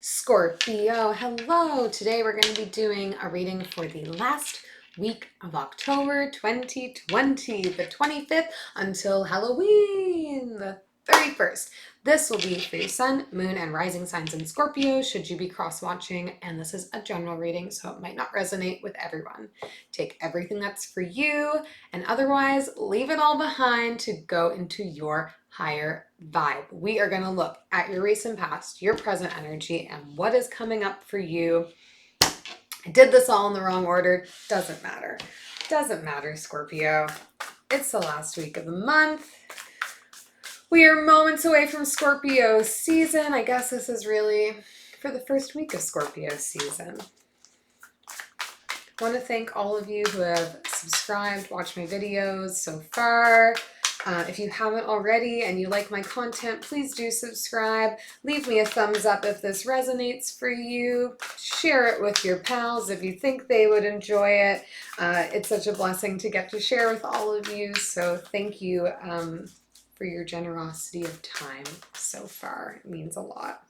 Scorpio, hello! Today we're going to be doing a reading for the last week of October 2020, the 25th until Halloween, the 31st. This will be for your sun, moon, and rising signs in Scorpio, should you be cross-watching, and this is a general reading, so it might not resonate with everyone. Take everything that's for you, and otherwise leave it all behind to go into your higher vibe. We are going to look at your recent past, your present energy, and what is coming up for you. I did this all in the wrong order. Doesn't matter. Doesn't matter, Scorpio. It's the last week of the month. We are moments away from Scorpio season. I guess this is really for the first week of Scorpio season. I want to thank all of you who have subscribed, watched my videos so far. If you haven't already and you like my content, please do subscribe. Leave me a thumbs up if this resonates for you. Share it with your pals if you think they would enjoy it. It's such a blessing to get to share with all of you. So thank you for your generosity of time so far. It means a lot.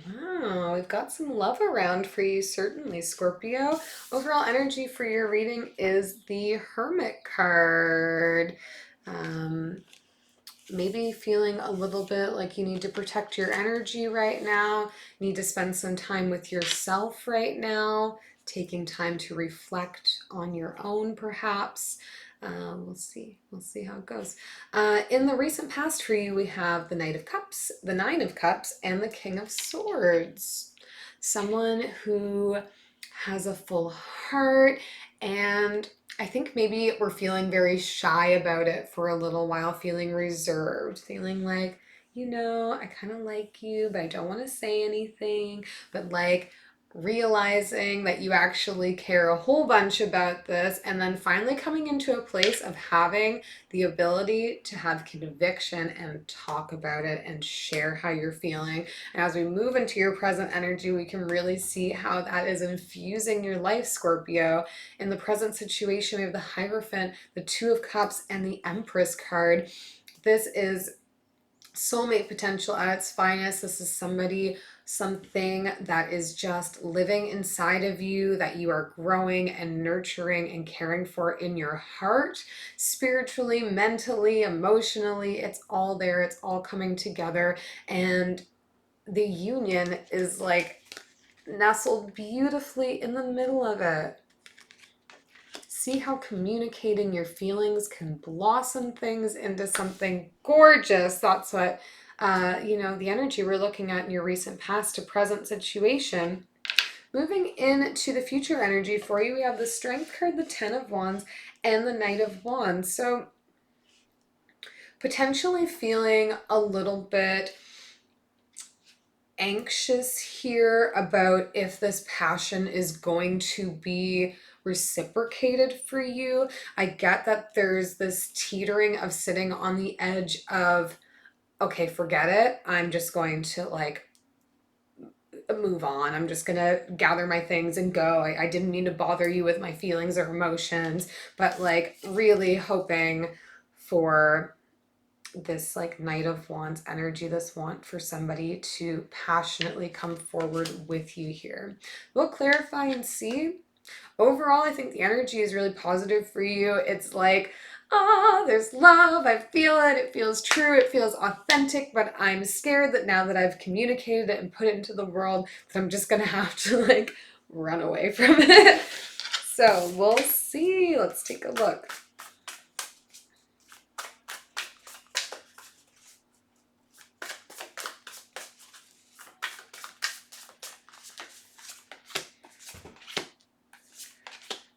Wow, we've got some love around for you, certainly, Scorpio. Overall energy for your reading is the Hermit card. Maybe feeling a little bit like you need to protect your energy right now, need to spend some time with yourself right now, taking time to reflect on your own, perhaps. We'll see how it goes. In the recent past for you, we have the Knight of Cups, the Nine of Cups, and the King of Swords. Someone who has a full heart, and I think maybe we're feeling very shy about it for a little while, feeling reserved, feeling like, I kind of like you, but I don't want to say anything, but like realizing that you actually care a whole bunch about this, and then finally coming into a place of having the ability to have conviction and talk about it and share how you're feeling. And as we move into your present energy, we can really see how that is infusing your life, Scorpio. In the present situation, we have the Hierophant, the Two of Cups, and the Empress card. This is soulmate potential at its finest. This is something that is just living inside of you, that you are growing and nurturing and caring for in your heart, spiritually, mentally, emotionally. It's all there. It's all coming together. And the union is like nestled beautifully in the middle of it. See how communicating your feelings can blossom things into something gorgeous. That's what, the energy we're looking at in your recent past to present situation. Moving into the future energy for you, we have the Strength card, the Ten of Wands, and the Knight of Wands. So potentially feeling a little bit anxious here about if this passion is going to be reciprocated for you. I get that there's this teetering of sitting on the edge of, okay, forget it. I'm just going to move on. I'm just gonna gather my things and go. I didn't mean to bother you with my feelings or emotions, but really hoping for this Knight of Wands energy, this want for somebody to passionately come forward with you here. We'll clarify and see. Overall, I think the energy is really positive for you. It's like, there's love. I feel it. It feels true. It feels authentic, but I'm scared that now that I've communicated it and put it into the world, that I'm just going to have to run away from it. So we'll see. Let's take a look.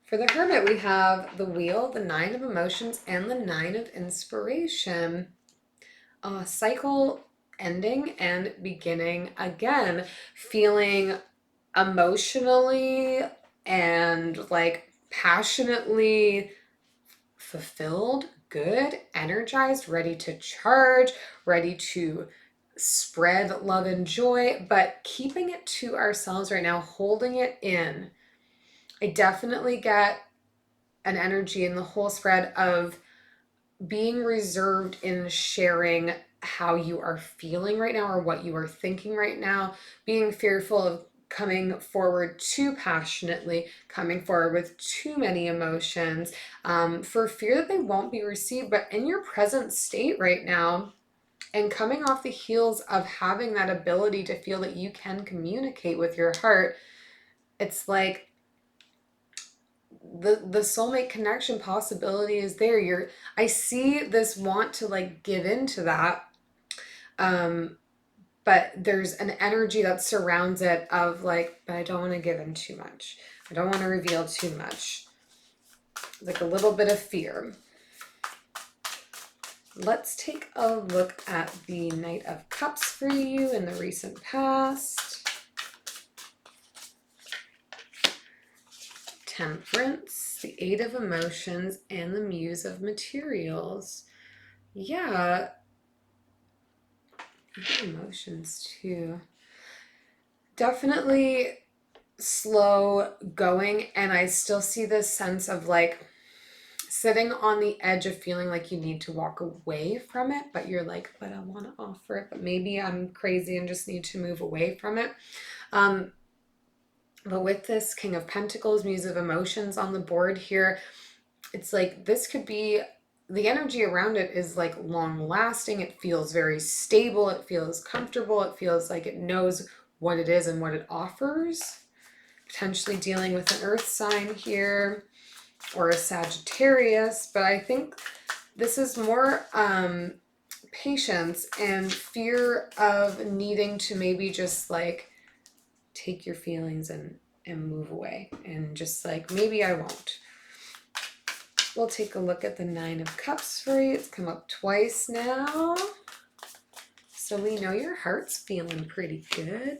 For the Hermit, we have the Wheel, the Nine of Emotions, and the Nine of Inspiration. Cycle ending and beginning again. Feeling emotionally and passionately fulfilled, good, energized, ready to charge, ready to spread love and joy, but keeping it to ourselves right now, holding it in. I definitely get an energy in the whole spread of being reserved in sharing how you are feeling right now or what you are thinking right now, being fearful of coming forward too passionately, coming forward with too many emotions, for fear that they won't be received. But in your present state right now, and coming off the heels of having that ability to feel that you can communicate with your heart, it's like the soulmate connection possibility is there. I see this want to like give into that, but there's an energy that surrounds it of like, but I don't want to give in too much, I don't want to reveal too much, like a little bit of fear. Let's take a look at the Knight of Cups for you in the recent past. Temperance, the Eight of Emotions, and the Muse of Materials. Yeah, emotions too. Definitely slow going, and I still see this sense of like sitting on the edge of feeling like you need to walk away from it, but you're like, but I want to offer it, but maybe I'm crazy and just need to move away from it. But with this King of Pentacles, Muse of Emotions on the board here, it's like this could be, the energy around it is like long lasting. It feels very stable. It feels comfortable. It feels like it knows what it is and what it offers. Potentially dealing with an earth sign here or a Sagittarius, but I think this is more patience and fear of needing to maybe just like take your feelings and move away and just like, maybe I won't. We'll take a look at the Nine of Cups for you. It's come up twice now, so we know your heart's feeling pretty good.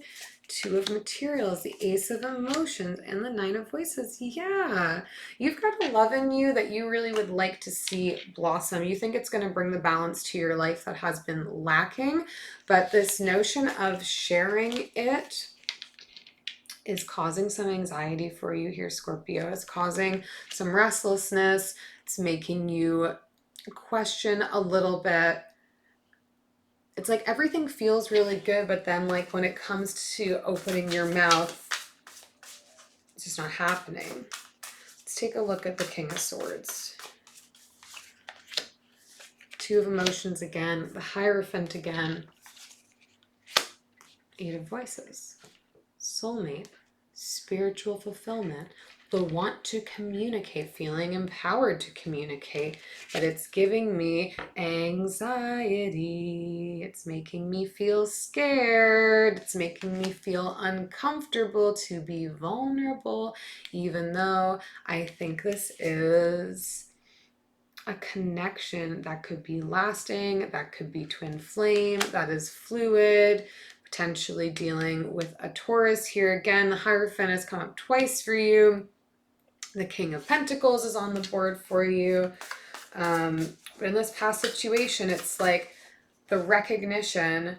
Two of Materials, the Ace of Emotions, and the Nine of Voices. Yeah, you've got a love in you that you really would like to see blossom. You think it's going to bring the balance to your life that has been lacking, but this notion of sharing it is causing some anxiety for you here, Scorpio. It's causing some restlessness. It's making you question a little bit. It's like everything feels really good, but then like when it comes to opening your mouth, it's just not happening. Let's take a look at the King of Swords. Two of Emotions again, the Hierophant again, Eight of Voices, soulmate, spiritual fulfillment, the want to communicate, feeling empowered to communicate, but it's giving me anxiety. It's making me feel scared. It's making me feel uncomfortable to be vulnerable, even though I think this is a connection that could be lasting, that could be twin flame, that is fluid, potentially dealing with a Taurus here. Again, the Hierophant has come up twice for you. The King of Pentacles is on the board for you. But in this past situation, it's like the recognition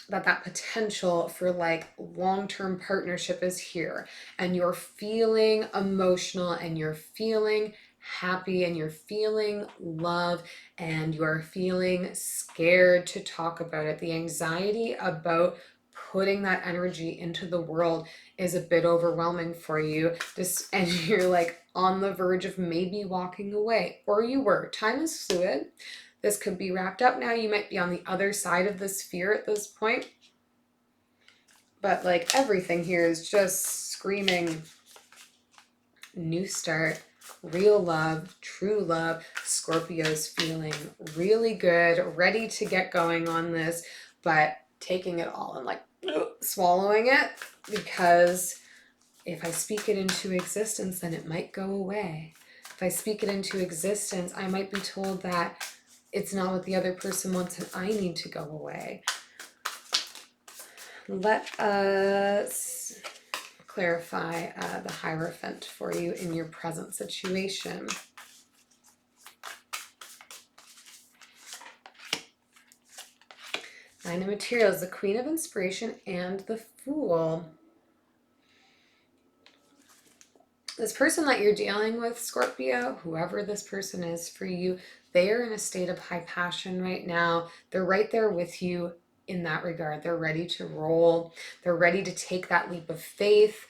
that that potential for like long-term partnership is here, and you're feeling emotional and you're feeling happy and you're feeling love and you're feeling scared to talk about it. The anxiety about putting that energy into the world is a bit overwhelming for you, and you're like on the verge of maybe walking away, or you were. Time is fluid. This could be wrapped up now. You might be on the other side of this fear at this point. But like everything here is just screaming new start, real love, true love. Scorpio's feeling really good, ready to get going on this, but taking it all and like swallowing it, because if I speak it into existence, then it might go away. If I speak it into existence, I might be told that it's not what the other person wants and I need to go away. Let us clarify the Hierophant for you in your present situation. Nine of Materials, the Queen of Inspiration, and the Fool. This person that you're dealing with, Scorpio, whoever this person is for you, they are in a state of high passion right now. They're right there with you in that regard. They're ready to roll. They're ready to take that leap of faith.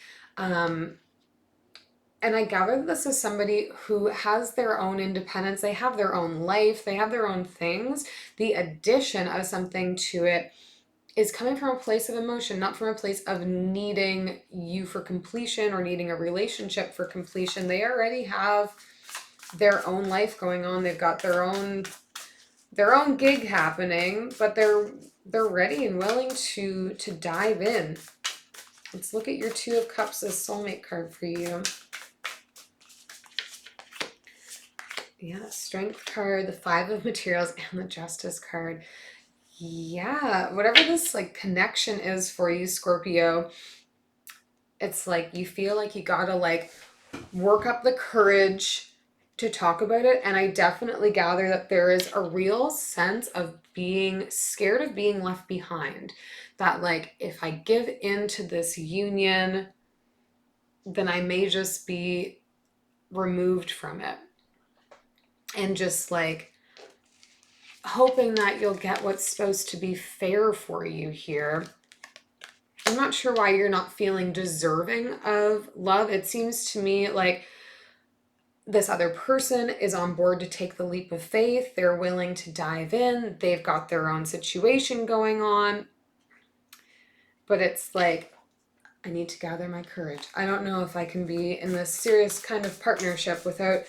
And I gather that this is somebody who has their own independence. They have their own life. They have their own things. The addition of something to it is coming from a place of emotion, not from a place of needing you for completion or needing a relationship for completion. They already have their own life going on. They've got their own gig happening, but they're ready and willing to dive in. Let's look at your Two of Cups as soulmate card for you. Yeah, Strength card, the Five of Materials, and the Justice card. Yeah, whatever this like connection is for you, Scorpio, it's like you feel like you gotta like work up the courage to talk about it. And I definitely gather that there is a real sense of being scared of being left behind. That like, if I give in to this union, then I may just be removed from it. And just like hoping that you'll get what's supposed to be fair for you here. I'm not sure why you're not feeling deserving of love. It seems to me like this other person is on board to take the leap of faith. They're willing to dive in. They've got their own situation going on. But it's like, I need to gather my courage. I don't know if I can be in this serious kind of partnership without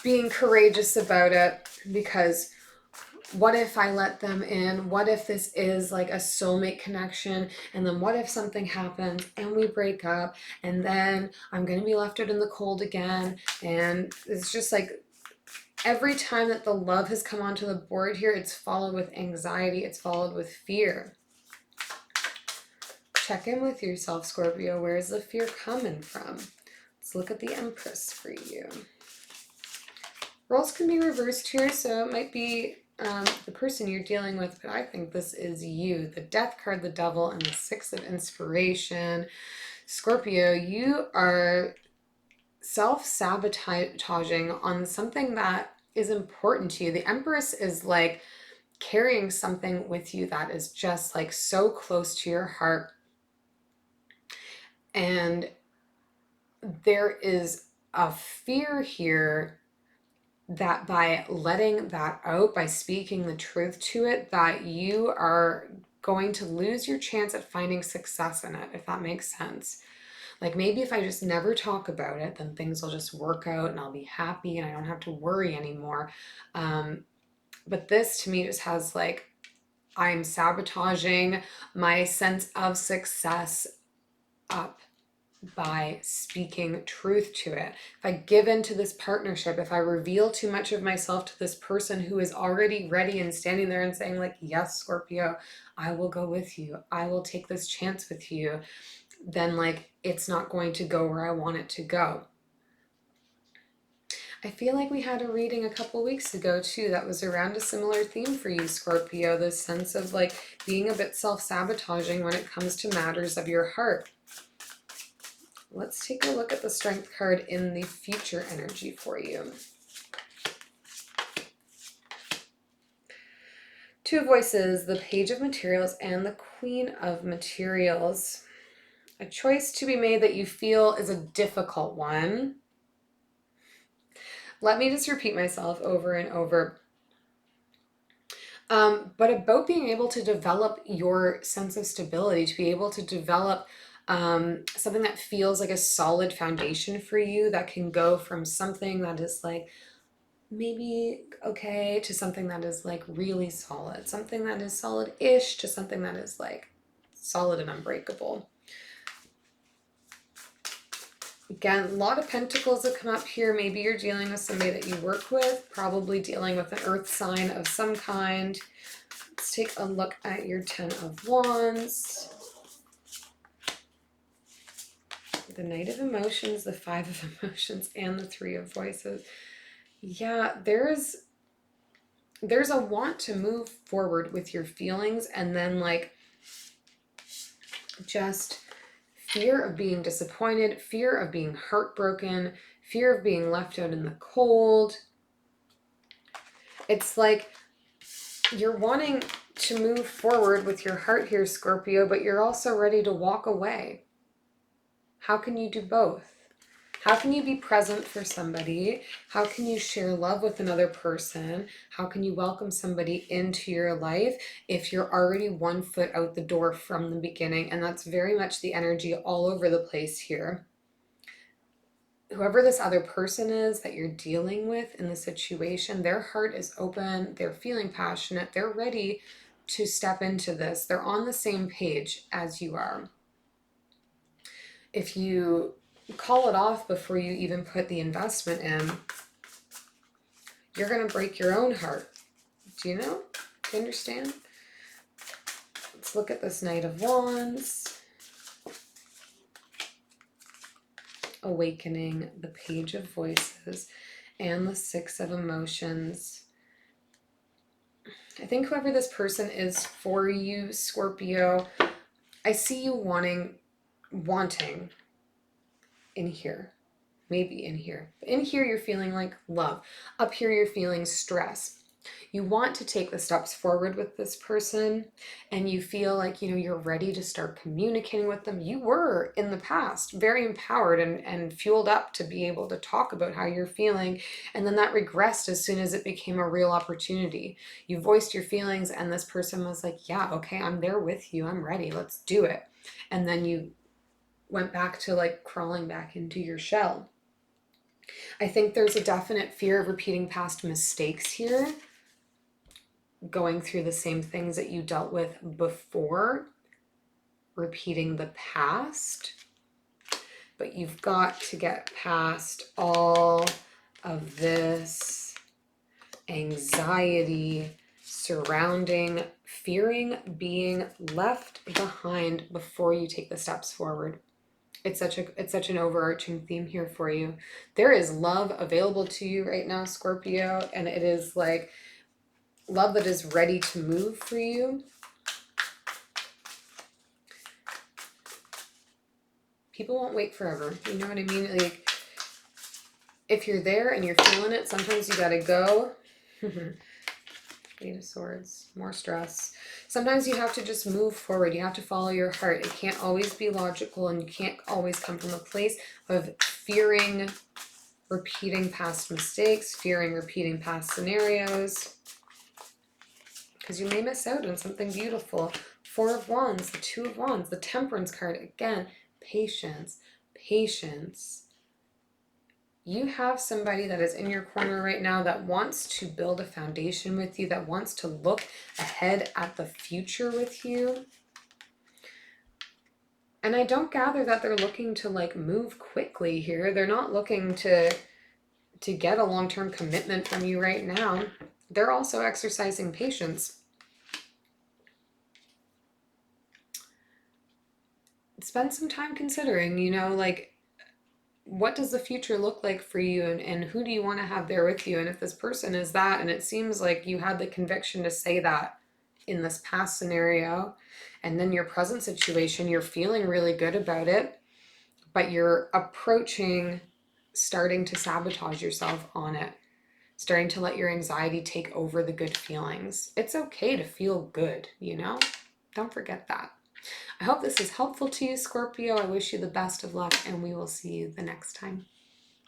being courageous about it, because what if I let them in? What if this is like a soulmate connection? And then what if something happens and we break up and then I'm going to be left out in the cold again? And it's just like every time that the love has come onto the board here, it's followed with anxiety. It's followed with fear. Check in with yourself, Scorpio. Where is the fear coming from? Let's look at the Empress for you. Roles can be reversed here, so it might be the person you're dealing with, but I think this is you. The Death card, the Devil, and the Six of Inspiration. Scorpio, you are self-sabotaging on something that is important to you. The Empress is like carrying something with you that is just like so close to your heart. And there is a fear here that by letting that out, by speaking the truth to it, that you are going to lose your chance at finding success in it, if that makes sense. Like maybe if I just never talk about it, then things will just work out and I'll be happy and I don't have to worry anymore. But this to me just has like, I'm sabotaging my sense of success up by speaking truth to it. If I give into this partnership, if I reveal too much of myself to this person who is already ready and standing there and saying like, yes, Scorpio, I will go with you. I will take this chance with you. Then like, it's not going to go where I want it to go. I feel like we had a reading a couple weeks ago too that was around a similar theme for you, Scorpio, this sense of like being a bit self-sabotaging when it comes to matters of your heart. Let's take a look at the Strength card in the future energy for you. Two Voices, the Page of Materials, and the Queen of Materials. A choice to be made that you feel is a difficult one. Let me just repeat myself over and over. But about being able to develop your sense of stability, to be able to develop something that feels like a solid foundation for you, that can go from something that is like maybe okay to something that is like really solid, something that is solid-ish to something that is like solid and unbreakable. Again, a lot of pentacles have come up here. Maybe you're dealing with somebody that you work with, probably dealing with an earth sign of some kind. Let's take a look at your 10 of Wands. The Knight of Emotions, the Five of Emotions, and the Three of Voices. Yeah, there's there's a want to move forward with your feelings, and then like just fear of being disappointed, fear of being heartbroken, fear of being left out in the cold. It's like you're wanting to move forward with your heart here, Scorpio, but you're also ready to walk away. How can you do both? How can you be present for somebody? How can you share love with another person? How can you welcome somebody into your life if you're already 1 foot out the door from the beginning? And that's very much the energy all over the place here. Whoever this other person is that you're dealing with in the situation, their heart is open, they're feeling passionate, they're ready to step into this. They're on the same page as you are. If you call it off before you even put the investment in, you're going to break your own heart. Do you know? Do you understand? Let's look at this Knight of Wands. Awakening, the Page of Voices, and the Six of Emotions. I think whoever this person is for you, Scorpio, I see you wanting in here. Maybe in here. In here, you're feeling like love. Up here, you're feeling stress. You want to take the steps forward with this person, and you feel like, you're ready to start communicating with them. You were, in the past, very empowered and fueled up to be able to talk about how you're feeling, and then that regressed as soon as it became a real opportunity. You voiced your feelings, and this person was like, yeah, okay, I'm there with you. I'm ready. Let's do it. And then you went back to like crawling back into your shell. I think there's a definite fear of repeating past mistakes here, going through the same things that you dealt with before, repeating the past. But you've got to get past all of this anxiety surrounding fearing being left behind before you take the steps forward. It's such an overarching theme here for you. There is love available to you right now, Scorpio, and it is like love that is ready to move for you. People won't wait forever. You know what I mean? Like, if you're there and you're feeling it, sometimes you gotta go. Eight of Swords, more stress. Sometimes you have to just move forward. You have to follow your heart. It can't always be logical, and you can't always come from a place of fearing repeating past mistakes, fearing repeating past scenarios, because you may miss out on something beautiful. Four of Wands, the Two of Wands, the Temperance card. Again, patience, patience. You have somebody that is in your corner right now that wants to build a foundation with you, that wants to look ahead at the future with you. And I don't gather that they're looking to like move quickly here. They're not looking to get a long-term commitment from you right now. They're also exercising patience. Spend some time considering, like, what does the future look like for you, and who do you want to have there with you? And if this person is that, and it seems like you had the conviction to say that in this past scenario, and then your present situation, you're feeling really good about it, but you're approaching starting to sabotage yourself on it, starting to let your anxiety take over the good feelings. It's okay to feel good, Don't forget that. I hope this is helpful to you, Scorpio. I wish you the best of luck, and we will see you the next time.